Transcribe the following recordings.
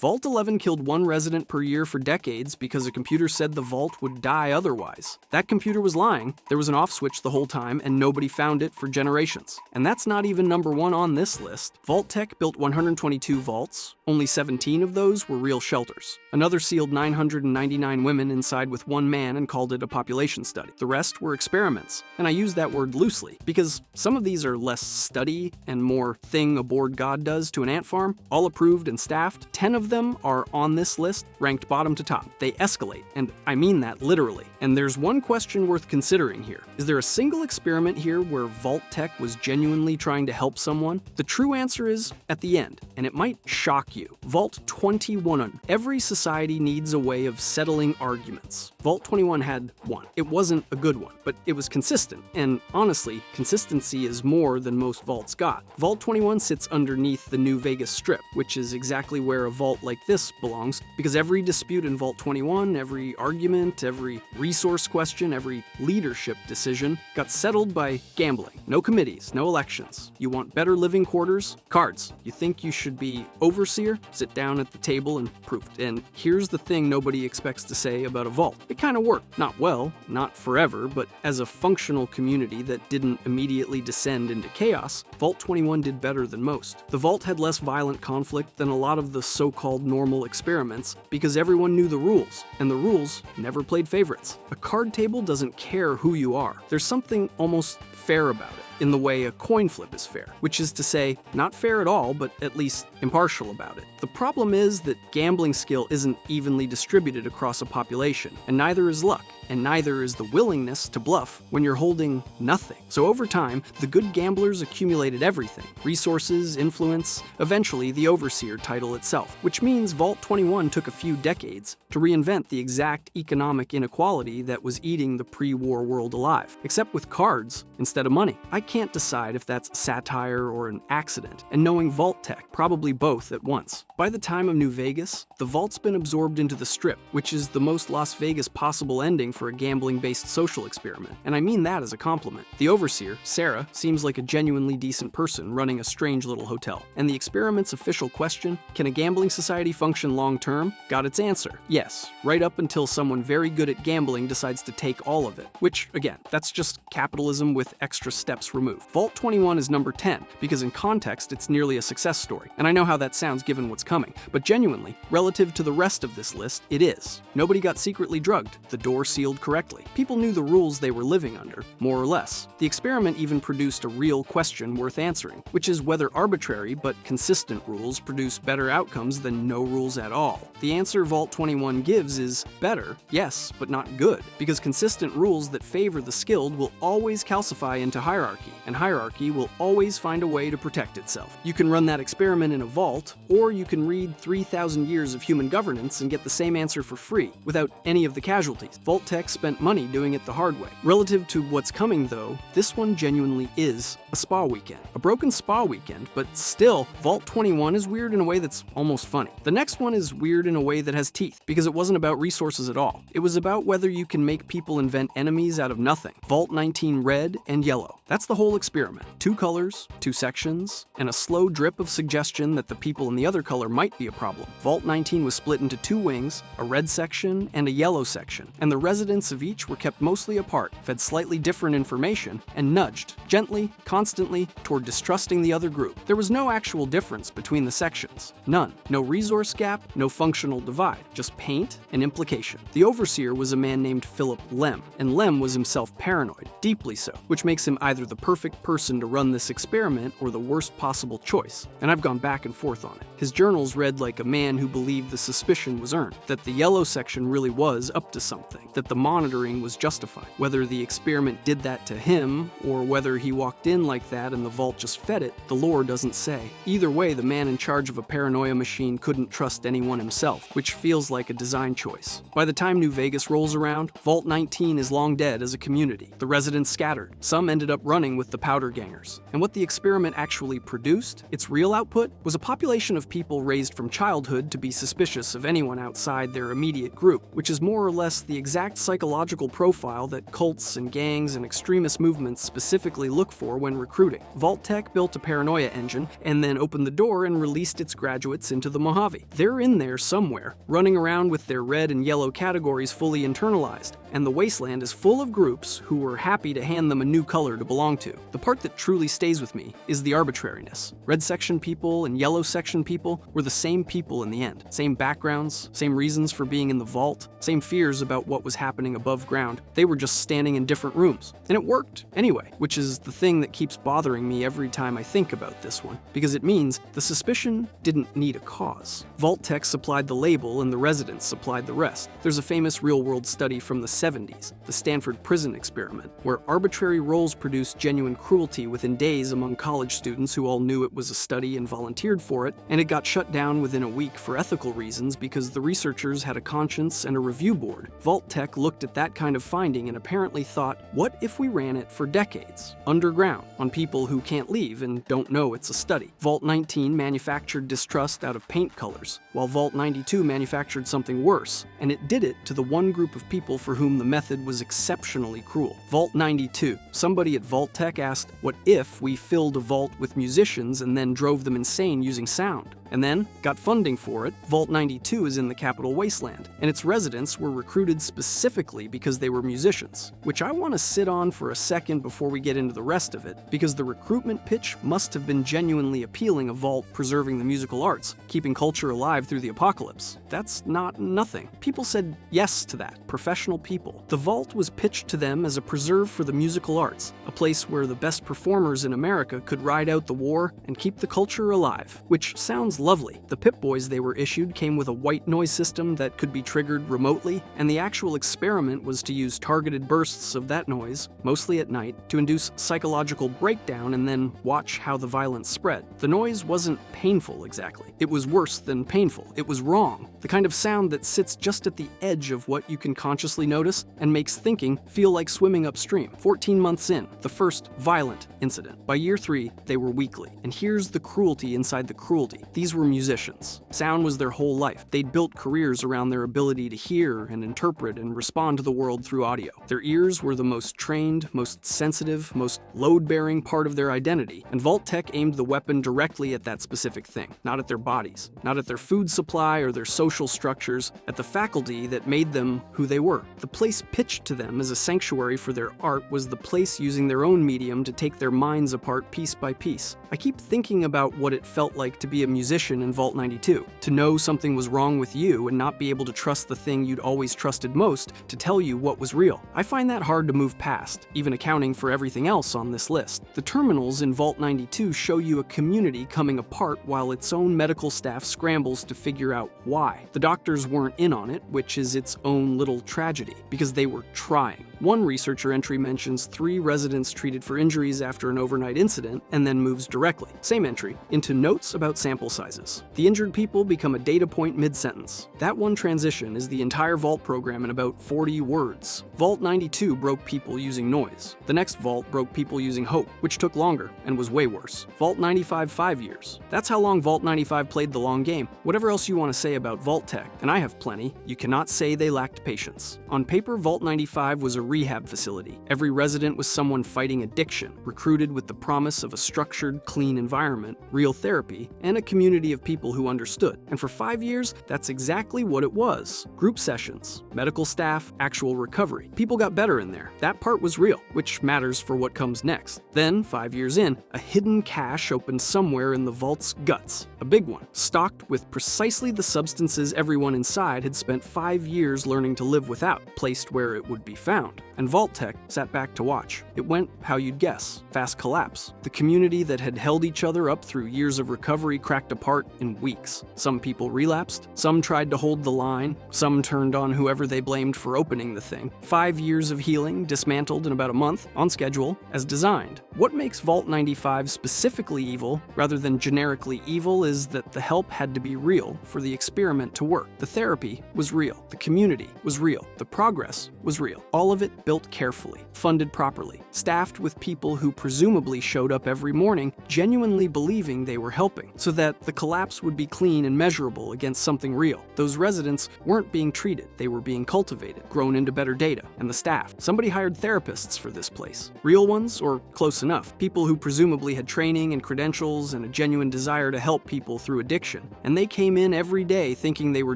Vault 11 killed one resident per year for decades because a computer said the vault would die otherwise. That computer was lying, there was an off switch the whole time, and nobody found it for generations. And that's not even number one on this list. Vault Tech built 122 vaults, only 17 of those were real shelters. Another sealed 999 women inside with one man and called it a population study. The rest were experiments, and I use that word loosely, because some of these are less study and more thing a bored god does to an ant farm, all approved and staffed. 10 of them are on this list, ranked bottom to top. They escalate, and I mean that literally. And there's one question worth considering here. Is there a single experiment here where Vault Tech was genuinely trying to help someone? The true answer is at the end, and it might shock you. Vault 21. Every society needs a way of settling arguments. Vault 21 had one. It wasn't a good one, but it was consistent, and honestly, consistency is more than most vaults got. Vault 21 sits underneath the New Vegas Strip, which is exactly where a vault like this belongs, because every dispute in Vault 21, every argument, every resource question, every leadership decision got settled by gambling. No committees, no elections. You want better living quarters? Cards. You think you should be overseer? Sit down at the table and prove it. And here's the thing nobody expects to say about a vault. It kind of worked. Not well, not forever, but as a functional community that didn't immediately descend into chaos, Vault 21 did better than most. The vault had less violent conflict than a lot of the so-called normal experiments because everyone knew the rules, and the rules never played favorites. A card table doesn't care who you are. There's something almost fair about it, in the way a coin flip is fair, which is to say, not fair at all, but at least impartial about it. The problem is that gambling skill isn't evenly distributed across a population, and neither is luck, and neither is the willingness to bluff when you're holding nothing. So over time, the good gamblers accumulated everything: resources, influence, eventually the overseer title itself, which means Vault 21 took a few decades to reinvent the exact economic inequality that was eating the pre-war world alive, except with cards instead of money. I can't decide if that's satire or an accident, and knowing Vault Tech, probably both at once. By the time of New Vegas, the vault's been absorbed into the Strip, which is the most Las Vegas possible ending for a gambling-based social experiment, and I mean that as a compliment. The overseer, Sarah, seems like a genuinely decent person running a strange little hotel, and the experiment's official question, can a gambling society function long-term, got its answer: yes, right up until someone very good at gambling decides to take all of it, which, again, that's just capitalism with extra steps removed. Vault 21 is number 10, because in context, it's nearly a success story, and I know how that sounds given what's coming, but genuinely, relative to the rest of this list, it is. Nobody got secretly drugged, the door sealed correctly. People knew the rules they were living under, more or less. The experiment even produced a real question worth answering, which is whether arbitrary but consistent rules produce better outcomes than no rules at all. The answer Vault 21 gives is better, yes, but not good, because consistent rules that favor the skilled will always calcify into hierarchy, and hierarchy will always find a way to protect itself. You can run that experiment in a vault, or you can read 3,000 years of human governance and get the same answer for free, without any of the casualties. Vault Tech spent money doing it the hard way. Relative to what's coming though, this one genuinely is a spa weekend. A broken spa weekend, but still, Vault 21 is weird in a way that's almost funny. The next one is weird in a way that has teeth, because it wasn't about resources at all. It was about whether you can make people invent enemies out of nothing. Vault 19 red and yellow. That's the whole experiment. 2 colors, 2 sections, and a slow drip of suggestion that the people in the other color might be a problem. Vault 19 was split into 2 wings, a red section and a yellow section, and the residents of each were kept mostly apart, fed slightly different information, and nudged, gently, constantly, toward distrusting the other group. There was no actual difference between the sections. None. No resource gap, no functional divide, just paint and implication. The overseer was a man named Philip Lem, and Lem was himself paranoid, deeply so, which makes him either the perfect person to run this experiment or the worst possible choice, and I've gone back and forth on it. His journals read like a man who believed the suspicion was earned, that the yellow section really was up to something, that the monitoring was justified. Whether the experiment did that to him, or whether he walked in like that and the vault just fed it, the lore doesn't say. Either way, the man in charge of a paranoia machine couldn't trust anyone himself, which feels like a design choice. By the time New Vegas rolls around, Vault 19 is long dead as a community. The residents scattered. Some ended up running with the powder gangers. And what the experiment actually produced, its real output, was a population of people raised from childhood to be suspicious of anyone outside their immediate group, which is more or less the exact psychological profile that cults and gangs and extremist movements specifically look for when recruiting. Vault-Tec built a paranoia engine and then opened the door and released its graduates into the Mojave. They're in there somewhere, running around with their red and yellow categories fully internalized, and the wasteland is full of groups who were happy to hand them a new color to belong to. The part that truly stays with me is the arbitrariness. Red section people and yellow section people were the same people in the end. Same backgrounds, same reasons for being in the vault, same fears about what was happening above ground. They were just standing in different rooms. And it worked anyway, which is the thing that keeps bothering me every time I think about this one, because it means the suspicion didn't need a cause. Vault-Tec supplied the label and the residents supplied the rest. There's a famous real-world study from the 70s, the Stanford prison experiment, where arbitrary roles produced genuine cruelty within days among college students who all knew it was a study and volunteered for it, and it got shut down within a week for ethical reasons because the researchers had a conscience and a review board. Vault-Tec looked at that kind of finding and apparently thought, what if we ran it for decades, underground, on people who can't leave and don't know it's a study? Vault 19 manufactured distrust out of paint colors, while Vault 92 manufactured something worse, and it did it to the one group of people for whom the method was exceptionally cruel. Vault 92. Somebody at Vault-Tec asked, what if we filled a vault with musicians and then drove them insane using sound? And then got funding for it. Vault 92 is in the Capitol Wasteland, and its residents were recruited specifically because they were musicians, which I want to sit on for a second before we get into the rest of it, because the recruitment pitch must have been genuinely appealing, a vault preserving the musical arts, keeping culture alive through the apocalypse. That's not nothing. People said yes to that, professional people. The vault was pitched to them as a preserve for the musical arts, a place where the best performers in America could ride out the war and keep the culture alive, which sounds lovely. The Pip-Boys they were issued came with a white noise system that could be triggered remotely, and the actual experiment was to use targeted bursts of that noise, mostly at night, to induce psychological breakdown and then watch how the violence spread. The noise wasn't painful exactly. It was worse than painful. It was wrong. The kind of sound that sits just at the edge of what you can consciously notice and makes thinking feel like swimming upstream. 14 months in, the first violent incident. By year 3, they were weekly. And here's the cruelty inside the cruelty. These were musicians. Sound was their whole life. They'd built careers around their ability to hear and interpret and respond to the world through audio. Their ears were the most trained, most sensitive, most load-bearing part of their identity, and Vault-Tec aimed the weapon directly at that specific thing, not at their bodies, not at their food supply or their social structures, at the faculty that made them who they were. The place pitched to them as a sanctuary for their art was the place using their own medium to take their minds apart piece by piece. I keep thinking about what it felt like to be a musician in Vault 92, to know something was wrong with you and not be able to trust the thing you'd always trusted most to tell you what was real. I find that hard to move past, even accounting for everything else on this list. The terminals in Vault 92 show you a community coming apart while its own medical staff scrambles to figure out why. The doctors weren't in on it, which is its own little tragedy, because they were trying. One researcher entry mentions 3 residents treated for injuries after an overnight incident and then moves directly, same entry, into notes about sample sizes. The injured people become a data point mid-sentence. That one transition is the entire Vault program in about 40 words. Vault 92 broke people using noise. The next Vault broke people using hope, which took longer and was way worse. Vault 95 5 years. That's how long Vault 95 played the long game. Whatever else you want to say about Vault-Tec, and I have plenty, you cannot say they lacked patience. On paper, Vault 95 was a rehab facility. Every resident was someone fighting addiction, recruited with the promise of a structured, clean environment, real therapy, and a community of people who understood. And for 5 years, that's exactly what it was. Group sessions, medical staff, actual recovery. People got better in there. That part was real, which matters for what comes next. Then, 5 years in, a hidden cache opened somewhere in the Vault's guts. A big one, stocked with precisely the substances everyone inside had spent 5 years learning to live without, placed where it would be found. And Vault-Tec sat back to watch. It went how you'd guess, fast collapse. The community that had held each other up through years of recovery cracked apart in weeks. Some people relapsed, some tried to hold the line, some turned on whoever they blamed for opening the thing. 5 years of healing dismantled in about a month, on schedule, as designed. What makes Vault 95 specifically evil, rather than generically evil, is that the help had to be real for the experiment to work. The therapy was real. The community was real. The progress was real. All of it built carefully, funded properly, staffed with people who presumably showed up every morning genuinely believing they were helping, so that the collapse would be clean and measurable against something real. Those residents weren't being treated, they were being cultivated. upgraded, grown into better data, and the staff. Somebody hired therapists for this place. Real ones, or close enough. People who presumably had training and credentials and a genuine desire to help people through addiction. And they came in every day thinking they were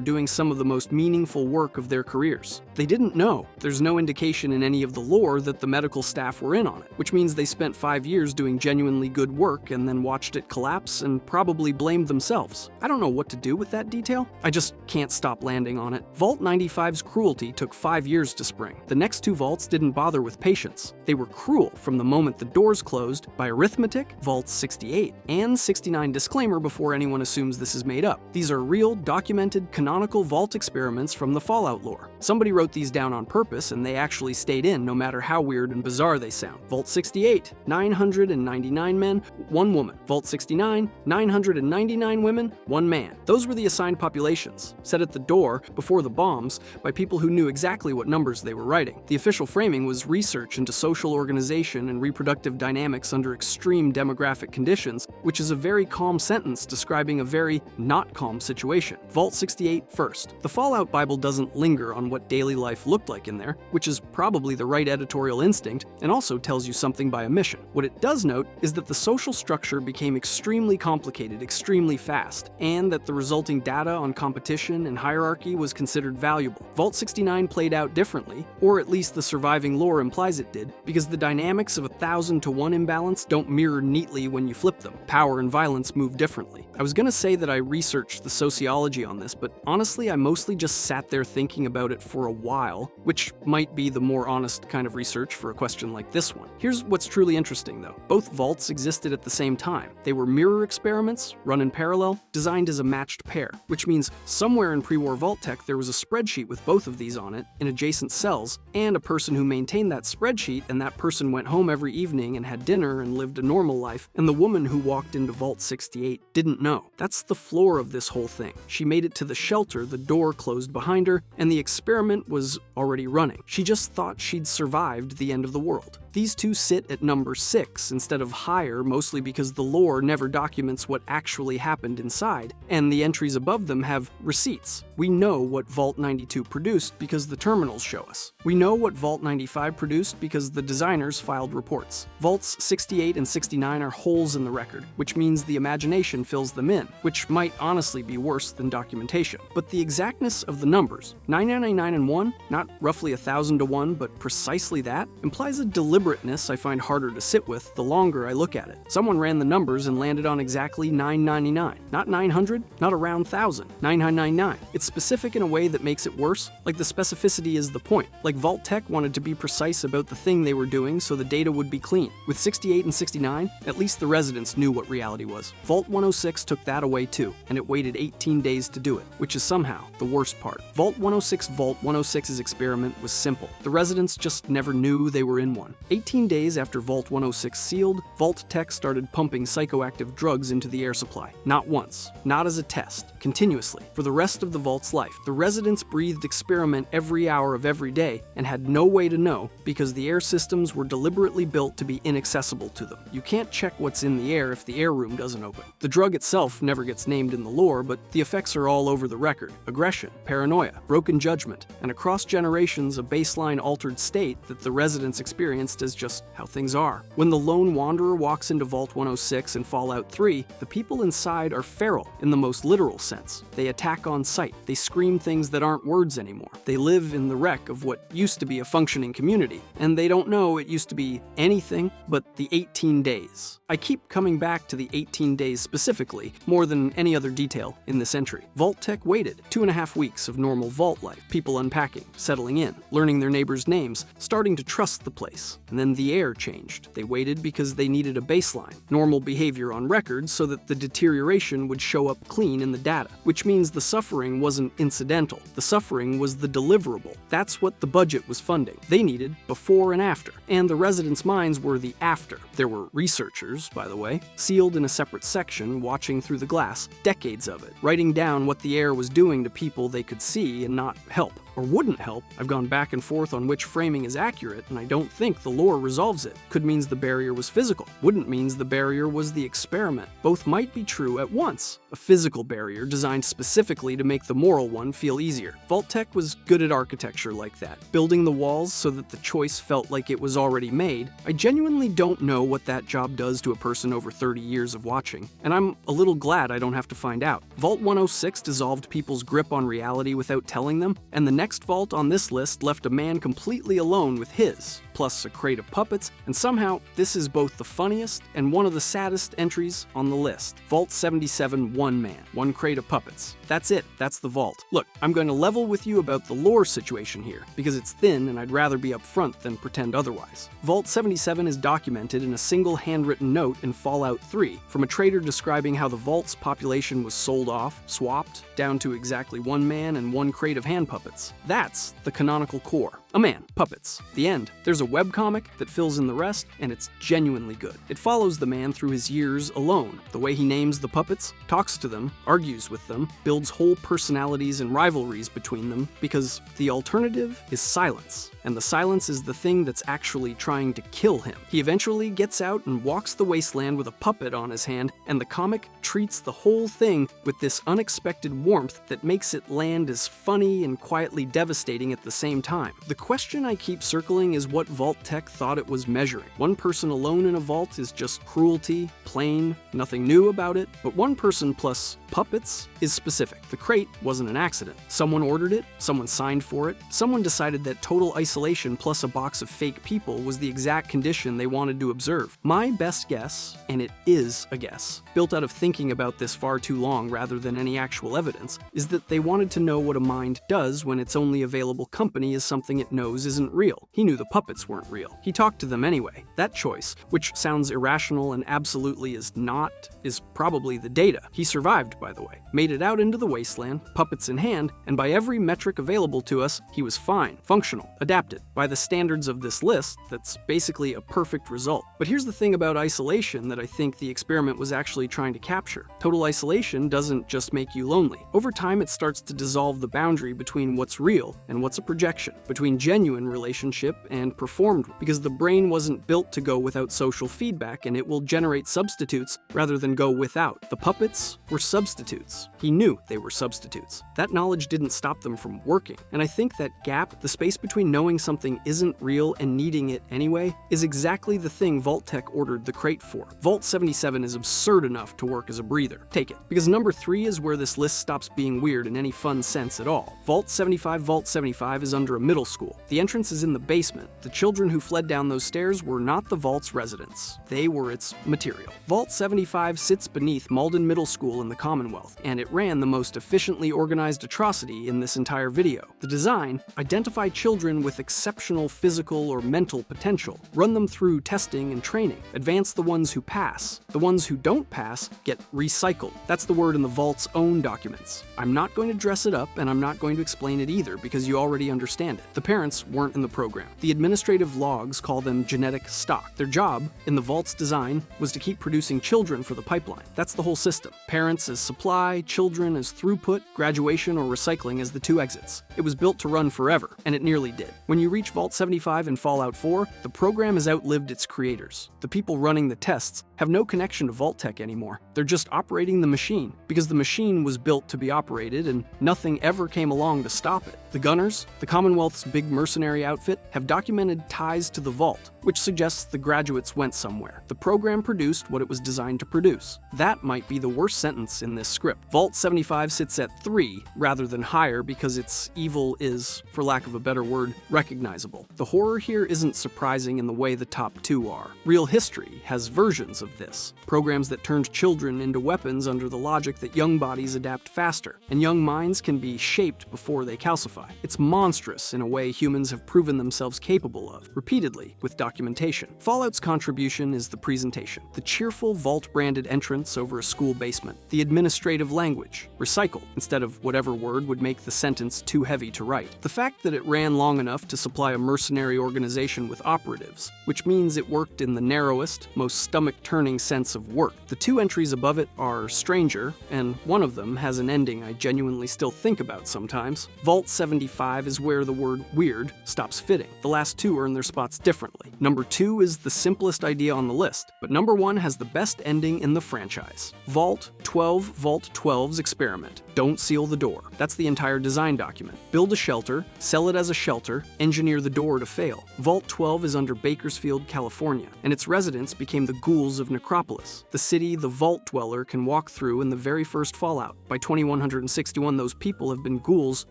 doing some of the most meaningful work of their careers. They didn't know. There's no indication in any of the lore that the medical staff were in on it, which means they spent 5 years doing genuinely good work and then watched it collapse and probably blamed themselves. I don't know what to do with that detail. I just can't stop landing on it. Vault 95's cruelty took 5 years to spring. The next 2 vaults didn't bother with patience. They were cruel from the moment the doors closed by arithmetic, Vaults 68 and 69. Disclaimer before anyone assumes this is made up. These are real, documented, canonical vault experiments from the Fallout lore. Somebody wrote these down on purpose and they actually stayed in no matter how weird and bizarre they sound. Vault 68, 999 men, 1 woman. Vault 69, 999 women, 1 man. Those were the assigned populations, set at the door before the bombs by people who knew exactly what numbers they were writing. The official framing was research into social organization and reproductive dynamics under extreme demographic conditions, which is a very calm sentence describing a very not calm situation. Vault 68 first. The Fallout Bible doesn't linger on what daily life looked like in there, which is probably the right editorial instinct and also tells you something by omission. What it does note is that the social structure became extremely complicated extremely fast, and that the resulting data on competition and hierarchy was considered valuable. Vault 69 played out differently, or at least the surviving lore implies it did, because the dynamics of a 1,000 to 1 imbalance don't mirror neatly when you flip them. Power and violence move differently. I was gonna say that I researched the sociology on this, but honestly I mostly just sat there thinking about it for a while, which might be the more honest kind of research for a question like this one. Here's what's truly interesting though. Both vaults existed at the same time. They were mirror experiments, run in parallel, designed as a matched pair, which means somewhere in pre-war vault tech there was a spreadsheet with both of these on it in adjacent cells, and a person who maintained that spreadsheet, and that person went home every evening and had dinner and lived a normal life, and the woman who walked into Vault 68 didn't know. That's the floor of this whole thing. She made it to the shelter, the door closed behind her, and the experiment was already running. She just thought she'd survived the end of the world. These two sit at number 6 instead of higher, mostly because the lore never documents what actually happened inside, and the entries above them have receipts. We know what Vault 92 produced because the terminals show us. We know what Vault 95 produced because the designers filed reports. Vaults 68 and 69 are holes in the record, which means the imagination fills them in, which might honestly be worse than documentation. But the exactness of the numbers, 9999 and 1, not roughly 1,000 to 1, but precisely that, implies a deliberateness I find harder to sit with the longer I look at it. Someone ran the numbers and landed on exactly 999. Not 900, not around 1,000. 9999. It's specific in a way that makes it worse, like the specificity is the point. Like Vault Tech wanted to be precise about the thing they were doing so the data would be clean. With 68 and 69, at least the residents knew what reality was. Vault 106 took that away too, and it waited 18 days to do it, which is somehow the worst part. Vault 106's experiment was simple. The residents just never knew they were in one. 18 days after Vault 106 sealed, Vault Tech started pumping psychoactive drugs into the air supply. Not once, not as a test, continuously. For the rest of the Vault's life, the residents breathed experiment every hour of every day and had no way to know because the air systems were deliberately built to be inaccessible to them. You can't check what's in the air if the air room doesn't open. The drug itself never gets named in the lore, but the effects are all over the record. Aggression, paranoia, broken judgment, and across generations a baseline altered state that the residents experienced as just how things are. When the lone wanderer walks into Vault 106 in Fallout 3, the people inside are feral in the most literal sense. They attack on sight. They scream things that aren't words anymore. They live in the wreck of what used to be a functioning community, and they don't know it used to be anything but the 18 days. I keep coming back to the 18 days specifically, more than any other detail in this entry. Vault Tech waited 2.5 weeks of normal Vault life, people unpacking, settling in, learning their neighbors' names, starting to trust the place, and then the air changed. They waited because they needed a baseline, normal behavior on record so that the deterioration would show up clean in the data, which means the suffering wasn't incidental. The suffering was the deliverable. That's what the budget was funding. They needed before and after, and the residents' minds were the after. There were researchers, by the way, sealed in a separate section, watching through the glass, decades of it, writing down what the air was doing to people they could see and not help. or wouldn't help. I've gone back and forth on which framing is accurate, and I don't think the lore resolves it. Could means the barrier was physical. Wouldn't means the barrier was the experiment. Both might be true at once. A physical barrier designed specifically to make the moral one feel easier. Vault-Tec was good at architecture like that, building the walls so that the choice felt like it was already made. I genuinely don't know what that job does to a person over 30 years of watching, and I'm a little glad I don't have to find out. Vault 106 dissolved people's grip on reality without telling them, and the next vault on this list left a man completely alone with his, plus a crate of puppets, and somehow this is both the funniest and one of the saddest entries on the list. Vault 77, one man, one crate of puppets. That's it, that's the vault. Look, I'm going to level with you about the lore situation here, because it's thin and I'd rather be upfront than pretend otherwise. Vault 77 is documented in a single handwritten note in Fallout 3 from a trader describing how the vault's population was sold off, swapped, down to exactly one man and one crate of hand puppets. That's the canonical core. A man, puppets. The end. There's a webcomic that fills in the rest, and it's genuinely good. It follows the man through his years alone. The way he names the puppets, talks to them, argues with them, builds whole personalities and rivalries between them, because the alternative is silence. And the silence is the thing that's actually trying to kill him. He eventually gets out and walks the wasteland with a puppet on his hand, and the comic treats the whole thing with this unexpected warmth that makes it land as funny and quietly devastating at the same time. The question I keep circling is what Vault-Tec thought it was measuring. One person alone in a vault is just cruelty, plain, nothing new about it, but one person plus puppets is specific. The crate wasn't an accident. Someone ordered it, someone signed for it, someone decided that total isolation plus a box of fake people was the exact condition they wanted to observe. My best guess, and it is a guess, built out of thinking about this far too long rather than any actual evidence, is that they wanted to know what a mind does when its only available company is something it knows isn't real. He knew the puppets weren't real. He talked to them anyway. That choice, which sounds irrational and absolutely is not, is probably the data. He survived, by the way, made it out into the wasteland, puppets in hand, and by every metric available to us, he was fine, functional, adapted. By the standards of this list, that's basically a perfect result. But here's the thing about isolation that I think the experiment was actually trying to capture. Total isolation doesn't just make you lonely. Over time, it starts to dissolve the boundary between what's real and what's a projection, between genuine relationship and performed, because the brain wasn't built to go without social feedback, and it will generate substitutes rather than go without. The puppets were substitutes. He knew they were substitutes. That knowledge didn't stop them from working, and I think that gap, the space between knowing something isn't real and needing it anyway, is exactly the thing Vault-Tec ordered the crate for. Vault 77 is absurd enough to work as a breather. Take it. Because number 3 is where this list stops being weird in any fun sense at all. Vault 75 is under a middle school. The entrance is in the basement. The children who fled down those stairs were not the vault's residents. They were its material. Vault 75 sits beneath Malden Middle School in the Commonwealth, and it ran the most efficiently organized atrocity in this entire video. The design: identify children with exceptional physical or mental potential, run them through testing and training, advance the ones who pass. The ones who don't pass get recycled. That's the word in the vault's own documents. I'm not going to dress it up, and I'm not going to explain it either because you already understand it. The parents weren't in the program. The administrative logs call them genetic stock. Their job, in the vault's design, was to keep producing children for the pipeline. That's the whole system. Parents as supply, children as throughput, graduation or recycling as the 2 exits. It was built to run forever, and it nearly did. When you reach Vault 75 in Fallout 4, the program has outlived its creators. The people running the tests have no connection to Vault-Tec anymore. They're just operating the machine, because the machine was built to be operated and nothing ever came along to stop it. The Gunners, the Commonwealth's big mercenary outfit, have documented ties to the Vault, which suggests the graduates went somewhere. The program produced what it was designed to produce. That might be the worst sentence in this script. Vault 75 sits at 3 rather than higher because its evil is, for lack of a better word, recognizable. The horror here isn't surprising in the way the top 2 are. Real history has versions of this. Programs that turned children into weapons under the logic that young bodies adapt faster, and young minds can be shaped before they calcify. It's monstrous in a way humans have proven themselves capable of, repeatedly, with documentation. Fallout's contribution is the presentation. The cheerful Vault-branded entrance over a school basement. The administrative language. Recycle, instead of whatever word would make the sentence too heavy to write. The fact that it ran long enough enough to supply a mercenary organization with operatives, which means it worked in the narrowest, most stomach-turning sense of work. The two entries above it are Stranger, and one of them has an ending I genuinely still think about sometimes. Vault 75 is where the word weird stops fitting. The last two earn their spots differently. Number 2 is the simplest idea on the list, but number 1 has the best ending in the franchise. Vault 12, Vault 12's experiment. Don't seal the door. That's the entire design document. Build a shelter, sell it as a shelter, engineer the door to fail. Vault 12 is under Bakersfield, California, and its residents became the ghouls of Necropolis, the city the Vault Dweller can walk through in the very first Fallout. By 2161, those people have been ghouls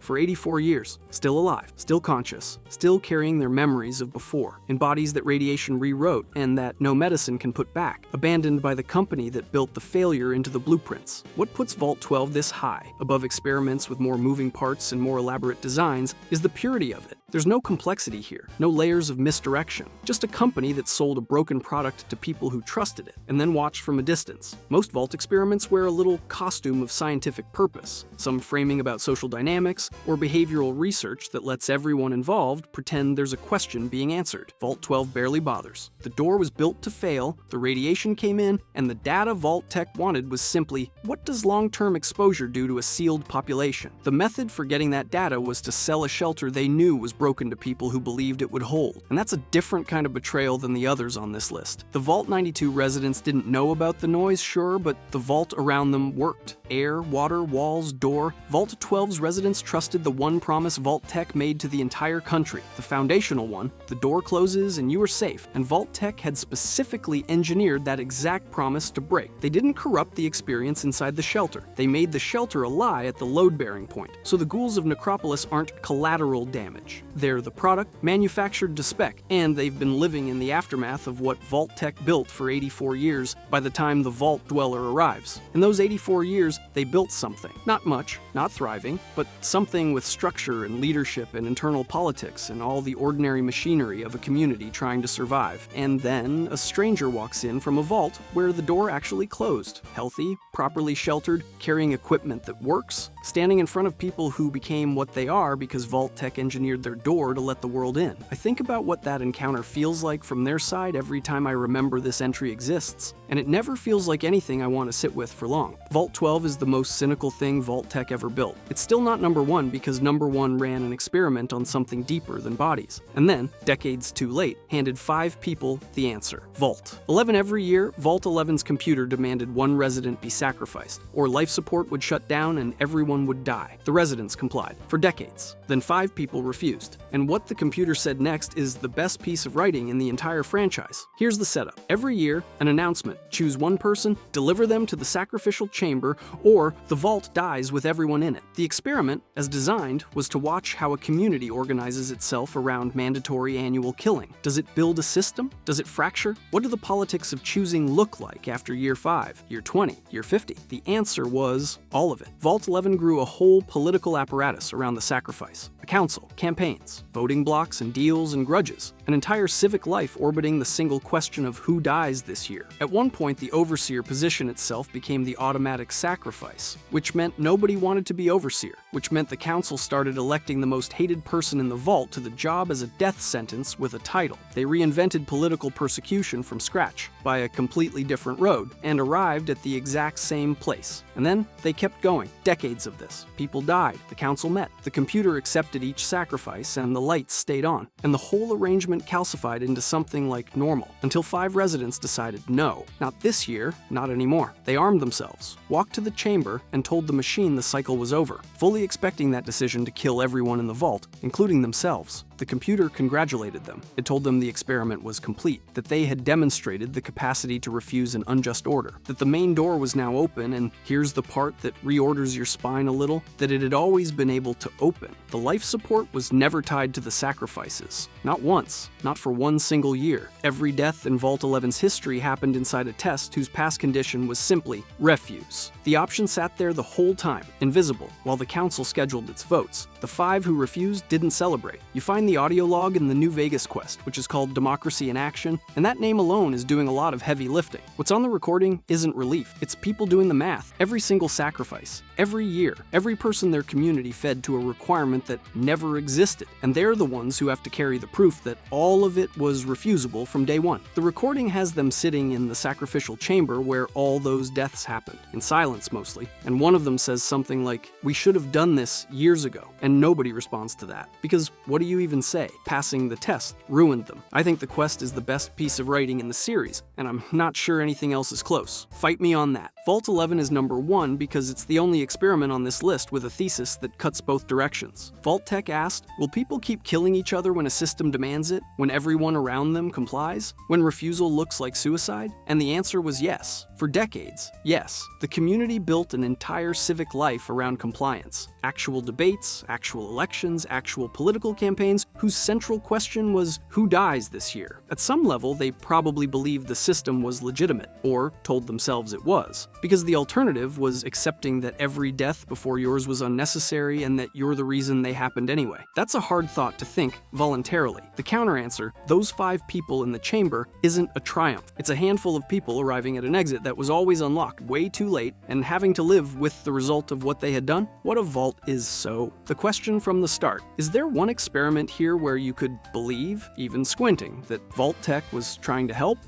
for 84 years, still alive, still conscious, still carrying their memories of before, in bodies that radiation rewrote and that no medicine can put back, abandoned by the company that built the failure into the blueprints. What puts Vault 12 this high, above experiments with more moving parts and more elaborate designs, is the purity of it. There's no complexity here, no layers of misdirection, just a company that sold a broken product to people who trusted it, and then watched from a distance. Most Vault experiments wear a little costume of scientific purpose, some framing about social dynamics, or behavioral research that lets everyone involved pretend there's a question being answered. Vault 12 barely bothers. The door was built to fail, the radiation came in, and the data Vault Tech wanted was simply, what does long-term exposure do to a sealed population? The method for getting that data was to sell a shelter they knew was broken to people who believed it would hold. And that's a different kind of betrayal than the others on this list. The Vault 92 residents didn't know about the noise, sure, but the vault around them worked. Air, water, walls, door. Vault 12's residents trusted the one promise Vault Tech made to the entire country. The foundational one, the door closes and you are safe, and Vault Tech had specifically engineered that exact promise to break. They didn't corrupt the experience inside the shelter. They made the shelter a lie at the load-bearing point, so the ghouls of Necropolis aren't collateral damage. They're the product, manufactured to spec, and they've been living in the aftermath of what Vault Tech built for 84 years by the time the Vault Dweller arrives. In those 84 years, they built something. Not much, not thriving, but something with structure and leadership and internal politics and all the ordinary machinery of a community trying to survive. And then a stranger walks in from a vault where the door actually closed. Healthy, properly sheltered, carrying equipment that works, standing in front of people who became what they are because Vault Tech engineered their door to let the world in. I think about what that encounter feels like from their side every time I remember this entry exists, and it never feels like anything I want to sit with for long. Vault 12 is the most cynical thing Vault Tech ever built. It's still not number 1 because number 1 ran an experiment on something deeper than bodies, and then, decades too late, handed 5 people the answer: Vault. 11 every year, Vault 11's computer demanded one resident be sacrificed, or life support would shut down and everyone would die. The residents complied, for decades. Then 5 people refused, and what the computer said next is the best piece of writing in the entire franchise. Here's the setup. Every year, an announcement: choose one person, deliver them to the sacrificial chamber, or the vault dies with everyone in it. The experiment, as designed, was to watch how a community organizes itself around mandatory annual killing. Does it build a system? Does it fracture? What do the politics of choosing look like after year 5, year 20, year 50? The answer was all of it. Vault 11 grew a whole political apparatus around the sacrifice. A council, campaigns, voting blocks and deals and grudges, an entire civic life orbiting the single question of who dies this year. At one point, the overseer position itself became the automatic sacrifice, which meant nobody wanted to be overseer, which meant the council started electing the most hated person in the vault to the job as a death sentence with a title. They reinvented political persecution from scratch, by a completely different road, and arrived at the exact same place. And then they kept going. Decades of this. People died, the council met, the computer accepted each sacrifice, and the lights stayed on. And the whole arrangement calcified into something like normal, until 5 residents decided no, not this year, not anymore. They armed themselves, walked to the chamber, and told the machine the cycle was over, fully expecting that decision to kill everyone in the vault, including themselves. The computer congratulated them. It told them the experiment was complete, that they had demonstrated the capacity to refuse an unjust order, that the main door was now open, and here's the part that reorders your spine a little, that it had always been able to open. The life support was never tied to the sacrifices. Not once, not for one single year. Every death in Vault 11's history happened inside a test whose pass condition was simply refuse. The option sat there the whole time, invisible, while the council scheduled its votes. The 5 who refused didn't celebrate. You find the audio log in the New Vegas quest, which is called Democracy in Action, and that name alone is doing a lot of heavy lifting. What's on the recording isn't relief, it's people doing the math. Every single sacrifice, every year, every person their community fed to a requirement that never existed, and they're the ones who have to carry the proof that all of it was refusable from day one. The recording has them sitting in the sacrificial chamber where all those deaths happened, in silence mostly, and one of them says something like, "We should have done this years ago," and nobody responds to that. Because what do you even say? Passing the test ruined them. I think the quest is the best piece of writing in the series, and I'm not sure anything else is close. Fight me on that. Vault 11 is number 1 because it's the only experiment on this list with a thesis that cuts both directions. Vault Tech asked, will people keep killing each other when a system demands it? When everyone around them complies? When refusal looks like suicide? And the answer was yes. For decades, yes. The community built an entire civic life around compliance. Actual debates, actual elections, actual political campaigns, whose central question was, who dies this year? At some level, they probably believed the system was legitimate, or told themselves it was, because the alternative was accepting that every death before yours was unnecessary and that you're the reason they happened anyway. That's a hard thought to think voluntarily. The counter-answer, those 5 people in the chamber, isn't a triumph. It's a handful of people arriving at an exit that was always unlocked way too late and having to live with the result of what they had done. What a vault is so. The question from the start, is there one experiment here where you could believe, even squinting, that Vault Tech was trying to help?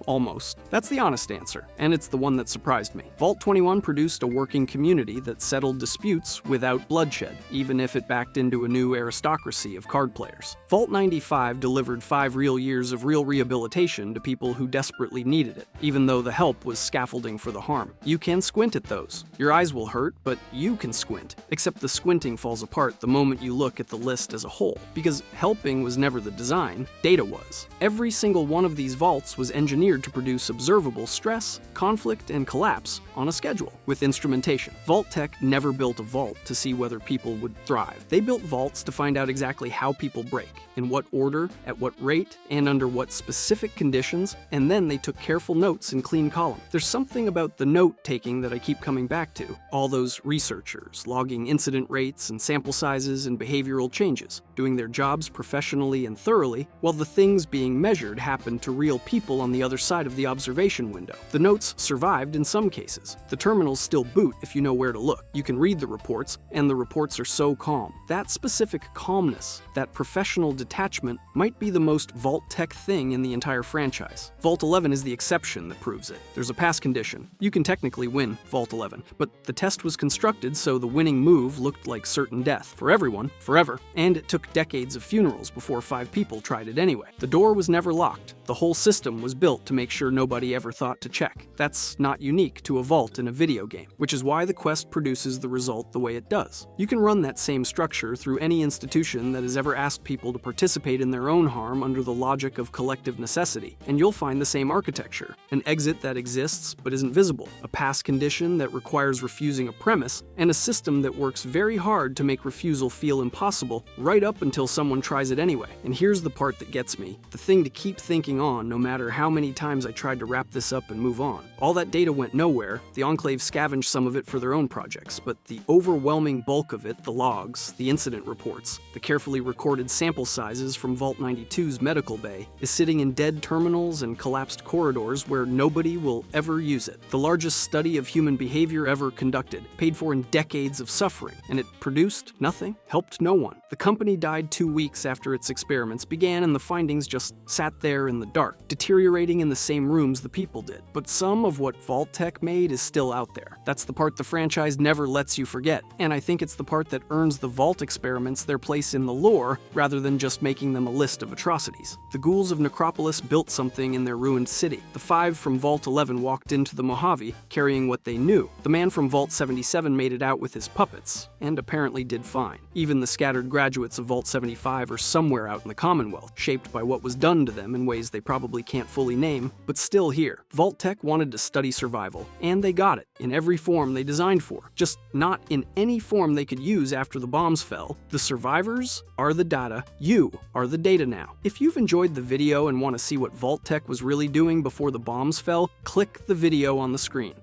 Almost. That's the honest answer, and it's the one that surprised me. Vault 21 produced a working community that settled disputes without bloodshed, even if it backed into a new aristocracy of card players. Vault 95 delivered 5 real years of real rehabilitation to people who desperately needed it, even though the help was scaffolding for the harm. You can squint at those. Your eyes will hurt, but you can squint. Except the squinting falls apart the moment you look at the list as a whole, because helping was never the design, data was. Every single one of these vaults was engineered to produce observable stress, conflict, and collapse on a schedule, with instrumentation. Vault Tech never built a vault to see whether people would thrive. They built vaults to find out exactly how people break, in what order, at what rate, and under what specific conditions, and then they took careful notes in clean column. There's something about the note-taking that I keep coming back to. All those researchers, logging incident rates and sample sizes and behavioral changes, doing their jobs professionally and thoroughly, while the things being measured happened to real people on the other side of the observation window. The notes survived in some cases. The terminals still boot if you know where to look. You can read the reports, and the reports are so calm. That specific calmness, that professional detachment, might be the most Vault Tech thing in the entire franchise. Vault 11 is the exception that proves it. There's a pass condition. You can technically win Vault 11, but the test was constructed so the winning move looked like certain death for everyone, forever, and it took decades of funerals before 5 people tried it anyway. The door was never locked. The whole system was built to make sure nobody ever thought to check. That's not unique to a vault in a video game, which is why the quest produces the result the way it does. You can run that same structure through any institution that has ever asked people to participate in their own harm under the logic of collective necessity, and you'll find the same architecture. An exit that exists but isn't visible, a pass condition that requires refusing a premise, and a system that works very hard to make refusal feel impossible right up until someone tries it anyway. And here's the part that gets me, the thing to keep thinking on no matter how many times I tried to wrap this up and move on. All that data went nowhere. The Enclave scavenged some of it for their own projects, but the overwhelming bulk of it, the logs, the incident reports, the carefully recorded sample sizes from Vault 92's medical bay, is sitting in dead terminals and collapsed corridors where nobody will ever use it. The largest study of human behavior ever conducted, paid for in decades of suffering, and it produced nothing, helped no one. The company died 2 weeks after its experiments began, and the findings just sat there in the dark, deteriorating in the same rooms the people did. But some of what Vault Tech made is still out there. That's the part the franchise never lets you forget, and I think it's the part that earns the Vault experiments their place in the lore, rather than just making them a list of atrocities. The ghouls of Necropolis built something in their ruined city. The 5 from Vault 11 walked into the Mojave carrying what they knew. The man from Vault 77 made it out with his puppets, and apparently did fine. Even the scattered graduates of Vault 75 are somewhere out in the Commonwealth, shaped by what was done to them in ways they probably can't fully name, but still here. Vault Tech wanted to study survival, and they got it, in every form they designed for, just not in any form they could use after the bombs fell. The survivors are the data, you are the data now. If you've enjoyed the video and want to see what Vault Tech was really doing before the bombs fell, click the video on the screen.